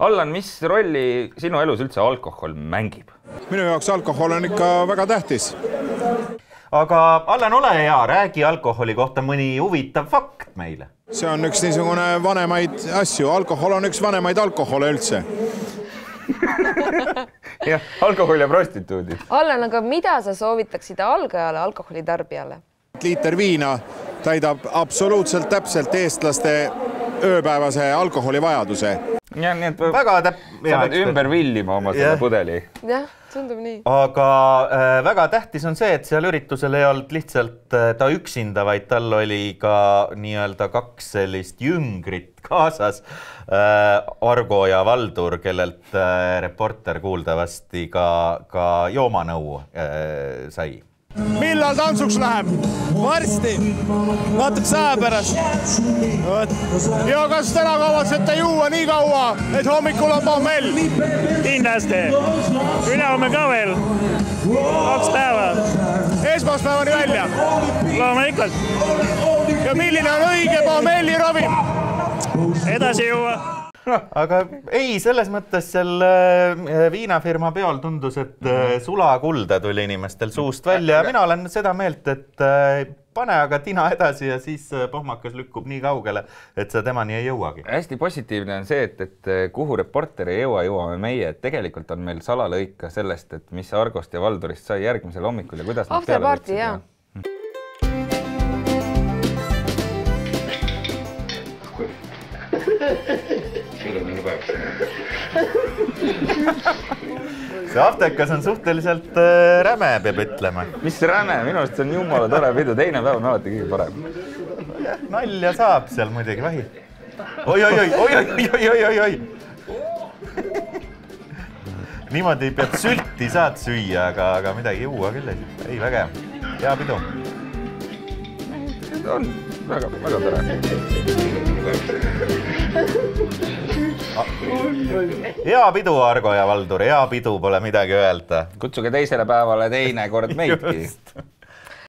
Allan, mis rolli sinu elus üldse alkohol mängib? Minu jaoks alkohol on ikka väga tähtis. Aga Allan, ole hea, räägi alkoholi kohta mõni huvitav fakt meile. See on üks niisugune vanemaid asju. Alkohol on üks vanemaid alkohole üldse. Jah, alkohol ja prostituudid. Allan, aga mida sa soovitaksid algajale alkoholitarbijale? Liiter viina täidab absoluutselt täpselt eestlaste ööpäevase alkoholivajaduse. Ja, nii et Väga sa pead ümber villima oma selle pudeli. Jah, tundub nii. Aga väga tähtis on see, et seal üritusel ei olnud lihtsalt ta üksinda, vaid tal oli ka nii-öelda 2 sellist jüngrit kaasas. Argo ja Valdur, kellelt reporter kuuldavasti ka joomanõu sai. Millal tantsuks läheb? Varsti. Natuks aja pärast. Ja kas täna kavatsete juua nii kaua, et hommikul on pohmell? Kindlasti. Ülehomme ka veel. 2 päeva. Esmaspäevani välja? Loomulikult. Ja milline on õige pohmelli ravim? Edasi juua. Aga ei, selles mõttes seal viinafirma peol tundus, et sulakulda tuli inimestel suust välja. Mina olen seda meelt, et pane aga tina edasi ja siis pohmakas lükkub nii kaugele, et sa temani ei jõuagi. Hästi positiivne on see, et kuhu reporter ei jõuame meie. Et tegelikult on meil salalõika sellest, et mis Argost ja Valdurist sai järgmisel hommikul ja kuidas nad peale võtsid. Jah. See aftekas on suhteliselt räme, peab ütlema. Mis räme? Minu arust see on jumala tore pidu. Teine päev on alati kõige parem. Nalja saab seal muidugi vahi. Oi. Niimoodi pead sülti saad süüa, aga midagi juua küll ei väga. Hea pidu. On väga tore. Hea pidu, Argo ja Valdur, hea pidu, pole midagi öelda. Kutsuge teisele päevale teine kord meidki.